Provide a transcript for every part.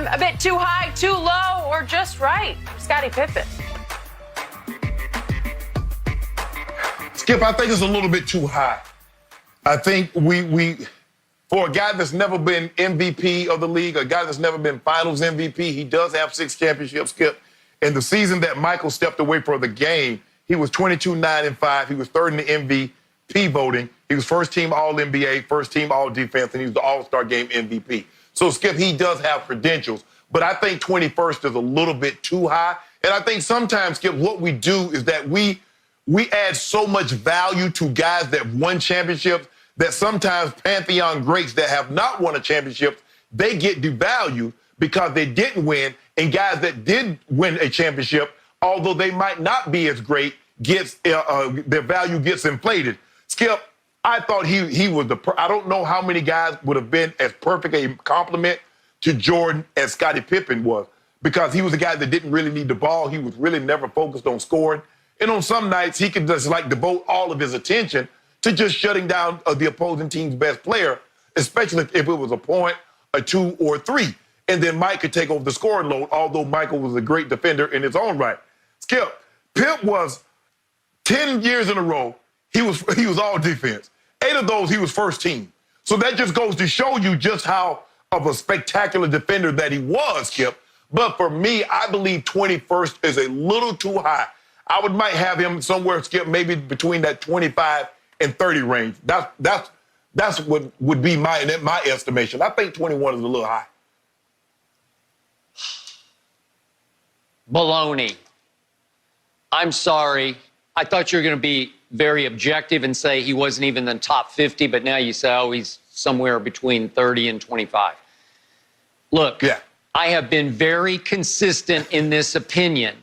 time, a bit too high, too low, or just right? Scottie Pippen. Skip, I think it's a little bit too high. I think we for a guy that's never been MVP of the league, a guy that's never been finals MVP, he does have 6 championships, Skip. In the season that Michael stepped away from the game, he was 22-9-5. He was third in the MVP voting. He was first team All-NBA, first team All-Defense, and he was the All-Star Game MVP. So, Skip, he does have credentials, but I think 21st is a little bit too high. And I think sometimes, Skip, what we do is that we add so much value to guys that won championships that sometimes Pantheon greats that have not won a championship, they get devalued because they didn't win, and guys that did win a championship, although they might not be as great, their value gets inflated. Skip, I thought he was I don't know how many guys would have been as perfect a compliment to Jordan as Scottie Pippen was, because he was a guy that didn't really need the ball. He was really never focused on scoring. And on some nights, he could just devote all of his attention to just shutting down the opposing team's best player, especially if it was a point, a 2, or 3. And then Mike could take over the scoring load, although Michael was a great defender in his own right. Skip, Pip was 10 years in a row, he was all defense. 8 of those, he was first team. So that just goes to show you just how of a spectacular defender that he was, Skip. But for me, I believe 21st is a little too high. I might have him somewhere, Skip, maybe between that 25 and 30 range. That's what would be my estimation. I think 21 is a little high. Baloney. I'm sorry. I thought you were going to be very objective and say he wasn't even in the top 50, but now you say, oh, he's somewhere between 30 and 25. Look, I have been very consistent in this opinion.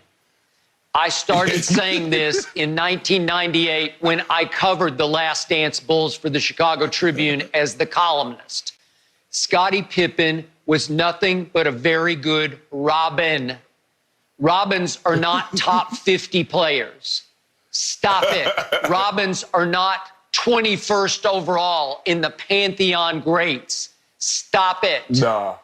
I started saying this in 1998 when I covered the Last Dance Bulls for the Chicago Tribune as the columnist. Scottie Pippen was nothing but a very good Robin. Robins are not top 50 players. Stop it. Robins are not 21st overall in the Pantheon greats. Stop it. Nah.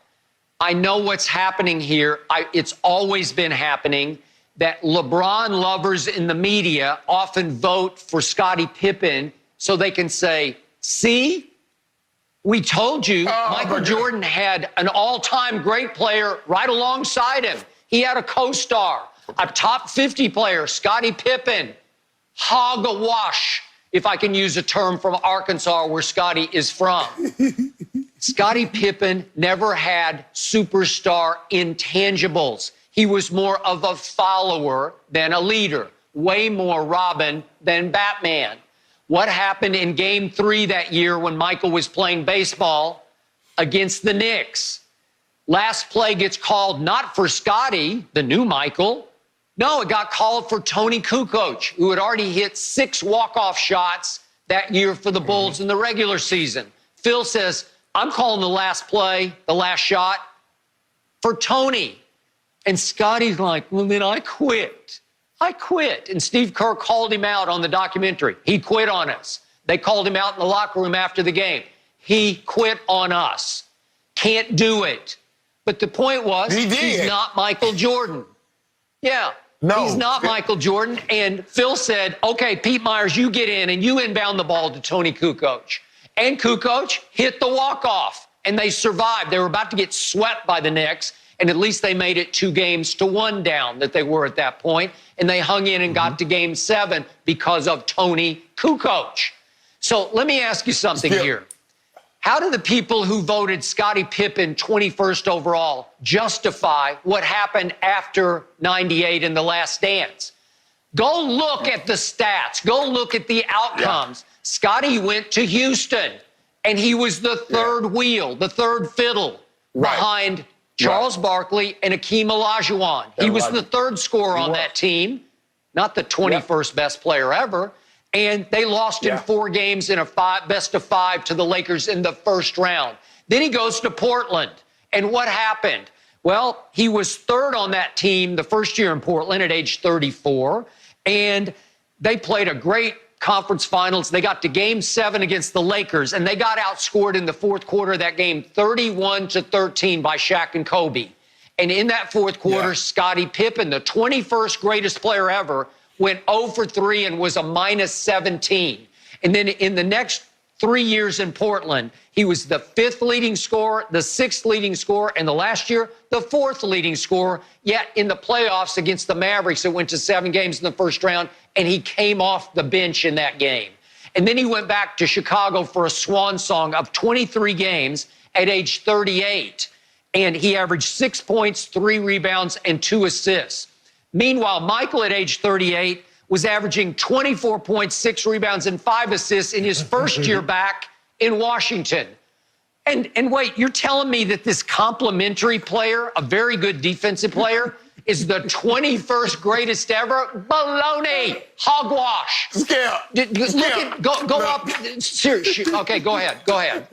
I know what's happening here. It's always been happening that LeBron lovers in the media often vote for Scottie Pippen so they can say, see, we told you Michael Jordan had an all-time great player right alongside him. He had a co-star, a top 50 player, Scottie Pippen. Hog-a-wash, if I can use a term from Arkansas where Scottie is from. Scottie Pippen never had superstar intangibles. He was more of a follower than a leader, way more Robin than Batman. What happened in Game 3 that year when Michael was playing baseball against the Knicks? Last play gets called not for Scottie, the new Michael. No, it got called for Tony Kukoc, who had already hit 6 walk-off shots that year for the Bulls in the regular season. Phil says, I'm calling the last play, the last shot, for Tony. And Scottie's like, well, then I quit. I quit. And Steve Kerr called him out on the documentary. He quit on us. They called him out in the locker room after the game. He quit on us. Can't do it. But the point was, he's not Michael Jordan. Yeah. No. He's not Michael Jordan. And Phil said, okay, Pete Myers, you get in and you inbound the ball to Tony Kukoc. And Kukoc hit the walk-off, and they survived. They were about to get swept by the Knicks, and at least they made it 2-1 down that they were at that point, and they hung in and got to Game 7 because of Tony Kukoc. So let me ask you something here. How do the people who voted Scottie Pippen 21st overall justify what happened after 98 in the Last Dance? Go look at the stats. Go look at the outcomes. Yeah. Scottie went to Houston, and he was the third wheel, the third fiddle behind Charles Barkley and Akeem Olajuwon. He was the third scorer on that team, not the 21st best player ever. And they lost in 4 games in a best-of-5 to the Lakers in the first round. Then he goes to Portland. And what happened? Well, he was third on that team the first year in Portland at age 34. And they played a great conference finals. They got to Game 7 against the Lakers, and they got outscored in the fourth quarter of that game 31-13 by Shaq and Kobe. And in that fourth quarter, Scottie Pippen, the 21st greatest player ever, went 0 for 3 and was a -17. And then in the next 3 years in Portland, he was the 5th leading scorer, the 6th leading scorer, and the last year, the 4th leading scorer. Yet in the playoffs against the Mavericks, it went to 7 games in the first round, and he came off the bench in that game. And then he went back to Chicago for a swan song of 23 games at age 38. And he averaged 6 points, 3 rebounds, and 2 assists. Meanwhile, Michael at age 38 was averaging 24 points, 6 rebounds, and 5 assists in his first year back in Washington. And wait, you're telling me that this complimentary player, a very good defensive player, is the 21st greatest ever? Baloney! Hogwash! Skip. Go up. Seriously. Okay, go ahead. Go ahead.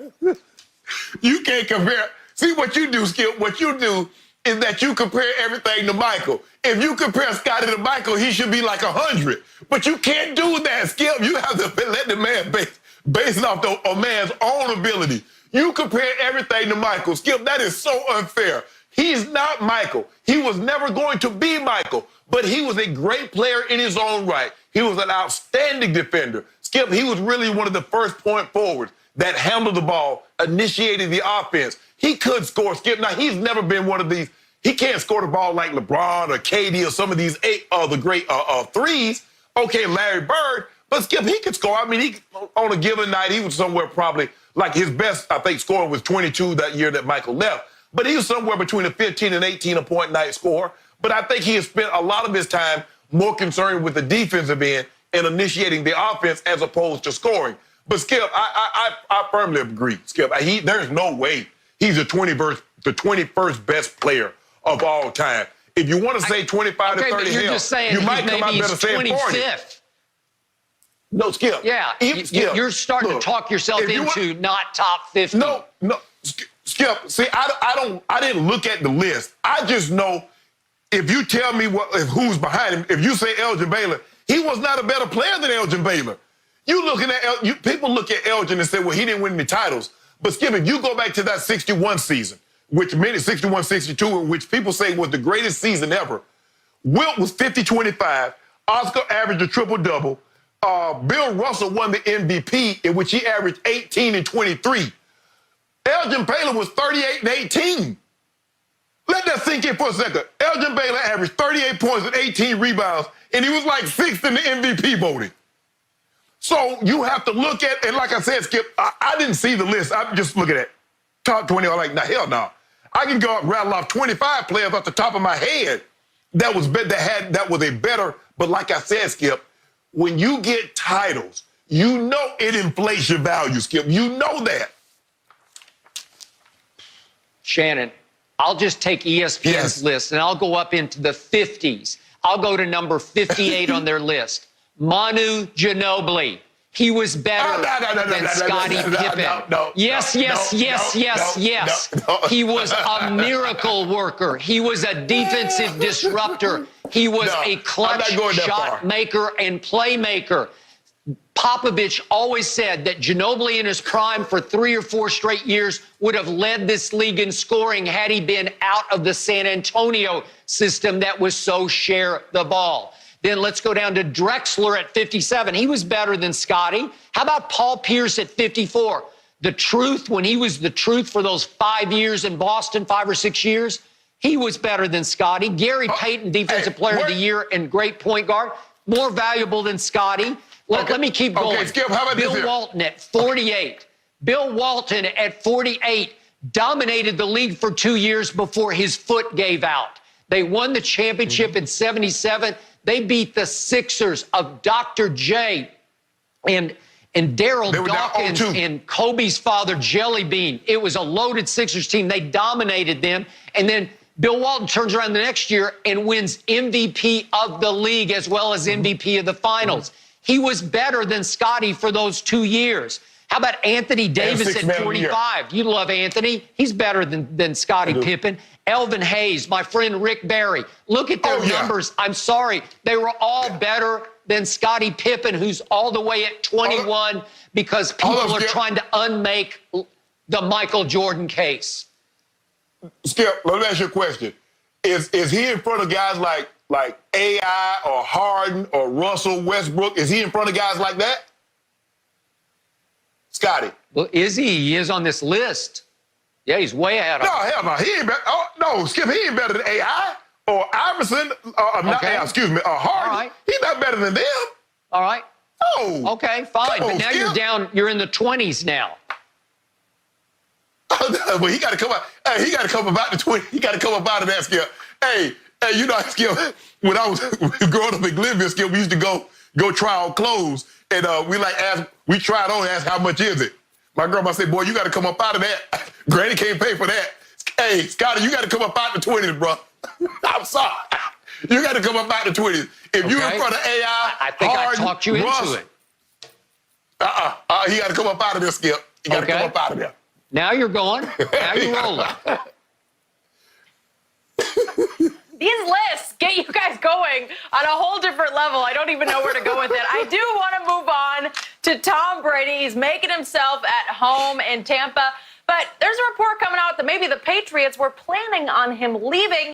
You can't compare. See what you do, Skip. What you do is that you compare everything to Michael. If you compare Scottie to Michael, he should be like 100. But you can't do that, Skip. You have to let the man base it off a man's own ability. You compare everything to Michael. Skip, that is so unfair. He's not Michael. He was never going to be Michael, but he was a great player in his own right. He was an outstanding defender. Skip, he was really one of the first point forwards that handled the ball, initiated the offense. He could score, Skip. Now, he's never been one of these. He can't score the ball like LeBron or KD or some of these the great threes. Okay, Larry Bird, but Skip, he could score. I mean, on a given night, he was somewhere probably like his best, I think, scoring was 22 that year that Michael left. But he was somewhere between a 15 and 18 a point night score. But I think he has spent a lot of his time more concerned with the defensive end and initiating the offense as opposed to scoring. But Skip, I firmly agree. Skip, there's no way he's the 21st best player of all time. If you want to say 25 to 30, you're just saying you might come out better saying 40. No, Skip. Yeah, you're starting to talk yourself into not top 50. No, Skip. See, I didn't look at the list. I just know if you tell me who's behind him. If you say Elgin Baylor, he was not a better player than Elgin Baylor. People look at Elgin and say, well, he didn't win any titles. But Skip, if you go back to that 61 season, which many 61-62, which people say was the greatest season ever, Wilt was 50-25. Oscar averaged a triple-double. Bill Russell won the MVP, in which he averaged 18 and 23. Elgin Baylor was 38 and 18. Let that sink in for a second. Elgin Baylor averaged 38 points and 18 rebounds, and he was like 6th in the MVP voting. So you have to look at, and like I said, Skip, I didn't see the list. I'm just looking at top 20. I'm like, nah, hell no. I can go rattle off 25 players off the top of my head that was a better. But like I said, Skip, when you get titles, you know it inflates your value, Skip. You know that. Shannon, I'll just take ESPN's list and I'll go up into the 50s. I'll go to number 58 on their list. Manu Ginobili. He was better than Scottie Pippen. Yes. He was a miracle worker. He was a defensive disruptor. He was a clutch shot maker and playmaker. Popovich always said that Ginobili in his prime for 3 or 4 straight years would have led this league in scoring had he been out of the San Antonio system that was so share the ball. Then let's go down to Drexler at 57. He was better than Scottie. How about Paul Pierce at 54? The truth, when he was the truth for those 5 years in Boston, 5 or 6 years, he was better than Scottie. Gary Payton, Defensive Player of the Year and great point guard, more valuable than Scottie. Let me keep going. Okay, Skip, how about Bill Walton at 48. Bill Walton at 48 dominated the league for 2 years before his foot gave out. They won the championship in 77. They beat the Sixers of Dr. J and Daryl Dawkins and Kobe's father, Jelly Bean. It was a loaded Sixers team. They dominated them. And then Bill Walton turns around the next year and wins MVP of the league as well as MVP of the finals. He was better than Scottie for those 2 years. How about Anthony Davis at 45? You love Anthony. He's better than Scottie Pippen. Elvin Hayes, my friend Rick Barry. Look at their numbers. I'm sorry. They were all better than Scottie Pippen, who's all the way at 21 because people are trying to unmake the Michael Jordan case. Skip, let me ask you a question. Is he in front of guys like AI or Harden or Russell Westbrook? Is he in front of guys like that? Scottie. Well, is he? He is on this list. Yeah, he's way ahead of No, hell no. He ain't better. Oh, no, Skip, he ain't better than AI or Iverson. Not AI, excuse me, Harden. Right. He's not better than them. All right. No. Okay, fine. Come on, But now Skip. you're in the 20s now. Well, he got to come out. Hey, he got to come about the 20. He got to come up out of that, Skip. Hey, you know, Skip, when I was growing up in Glenville, Skip, we used to go try on clothes. And we tried on and asked, how much is it? My grandma said, boy, you got to come up out of that. Granny can't pay for that. Hey, Scottie, you got to come up out the 20s, bro. I'm sorry. You got to come up out the 20s. If you're in front of AI, I think Harden, I talked you Russ, into it. He got to come up out of there, Skip. He got to come up out of there. Now you're going. Now you're rolling. These lists get you guys going on a whole different level. I don't even know where to go with it. I do want to move on to Tom Brady. He's making himself at home in Tampa. But there's a report coming out that maybe the Patriots were planning on him leaving.